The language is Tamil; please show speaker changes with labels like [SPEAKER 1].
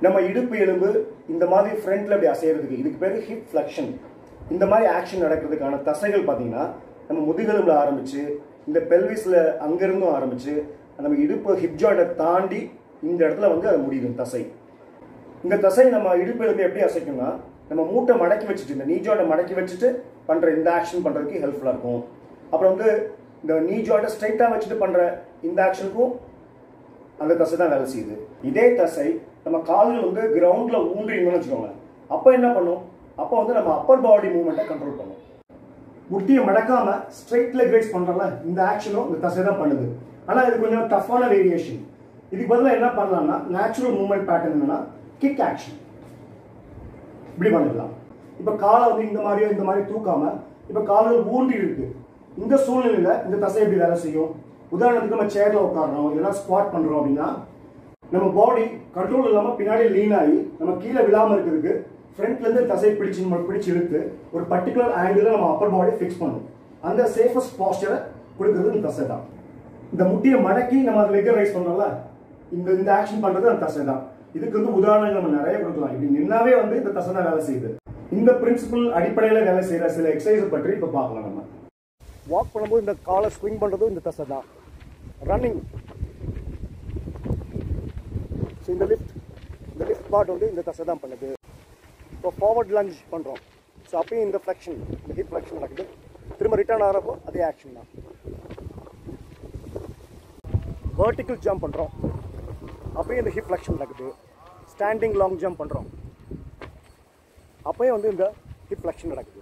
[SPEAKER 1] நம்ம இடுப்பு எலும்பு இந்த மாதிரி ஃப்ரண்ட்ல அப்படி அசைறதுக்கு இதுக்கு பேர் ஹிப் ஃப்ளெக்ஷன். இந்த மாதிரி ஆக்ஷன் நடக்கிறதுக்கான தசைகள் பார்த்தீங்கன்னா நம்ம முதுகெலும்புல ஆரம்பிச்சு இந்த பெல்விஸ்ல அங்கிருந்தும் ஆரம்பிச்சு நம்ம இடுப்பு ஹிப் ஜாயிண்டை தாண்டி இந்த இடத்துல வந்து அது முடியும் தசை. இந்த தசை நம்ம இடுப்பு எலும்பு எப்படி அசைக்கும்னா நம்ம மூட்டை மடக்கி வச்சுட்டு இந்த நீ ஜாயிண்டை மடக்கி வச்சுட்டு பண்ற இந்த ஆக்ஷன் பண்றதுக்கு ஹெல்ப்ஃபுல்லா இருக்கும். அப்புறம் வந்து இந்த நீ ஜாயிண்டை ஸ்ட்ரைட்டா வச்சுட்டு பண்ற இந்த ஆக்ஷனுக்கும் அந்த தசை தான் வேலை செய்யுது. இதே தசை நம்ம கால்கள் வந்து கிரவுண்ட்ல ஊன்றிங்கன்னு வச்சுக்கோங்க. அப்போ என்ன பண்ணும்? அப்போ வந்து நம்ம அப்பர் பாடி மூவ்மெண்ட்டை கண்ட்ரோல் பண்ணும். முட்டியை மடக்காம ஸ்ட்ரைட் லெக் ரைஸ் பண்றோம்ல, இந்த ஆக்ஷனும் இந்த தசை தான் பண்ணுது. ஆனா இது கொஞ்சம் டஃப்பான வேரியேஷன். இதுக்கு பதிலாக என்ன பண்ணலாம்னா நேச்சுரல் மூவ்மெண்ட் பேட்டர்ன் என்னன்னா கிக் ஆக்ஷன் இப்படி பண்ணிடலாம். இப்போ காலை வந்து இந்த மாதிரியோ இந்த மாதிரி தூக்காம இப்போ கால்கள் ஊன்றி இருக்கு. இந்த சூழ்நிலையில இந்த தசை எப்படி வேலை செய்யும்? உதாரணத்துக்கு நம்ம சேர்ல உட்காடுறோம் இல்லைன்னா ஸ்குவாட் பண்றோம் அப்படின்னா நம்ம பாடி கண்ட்ரோல் இல்லாம பின்னாடி லீன் ஆகி நம்ம கீழே விழாம இருக்கிறதுக்கு ஃப்ரண்ட்ல இருந்து தசை பிடிச்சு இழுத்து ஒரு பர்டிகுலர் ஆங்கிள் நம்ம அப்பர் பாடி ஃபிக்ஸ் பண்ணும். அந்த சேஃபஸ்ட் பாஸ்டரை கொடுக்கறது இந்த தசை தான். இந்த முட்டியை மடக்கி நம்ம லெக் ரைஸ் பண்றோம்ல, இந்த ஆக்ஷன் பண்றது அந்த தசை தான். இதுக்கு வந்து உதாரணங்கள் நம்ம நிறைய கொடுக்கலாம். இப்படி நின்னாவே வந்து இந்த தசை தான் வேலை செய்யுது. இந்த பிரின்சிபல் அடிப்படையில் வேலை செய்யற சில எக்ஸசைஸ் பற்றி இப்ப பார்க்கலாம். நம்ம வாக் பண்ணும்போது இந்த காலை ஸ்விங் பண்றதும் இந்த தசை தான். ரன்னிங் இந்த லிஃப்ட் பார்ட் வந்து இந்த தசை தான் பண்ணுது. இப்போ ஃபார்வர்ட் லஞ்ச் பண்றோம். ஸோ அப்பயும் இந்த ஃப்ளெக்ஷன், இந்த ஹிப் ஃப்ளெக்ஷன் நடக்குது. திரும்ப ரிட்டர்ன் ஆகிறப்போ அதே ஆக்ஷன் தான். வெர்டிக்கல் ஜம்ப் பண்றோம். அப்பயும் இந்த ஹிப் ஃப்ளெக்ஷன் நடக்குது. ஸ்டாண்டிங் லாங் ஜம்ப் பண்றோம். அப்பயும் வந்து இந்த ஹிப் ஃப்ளெக்ஷன் நடக்குது.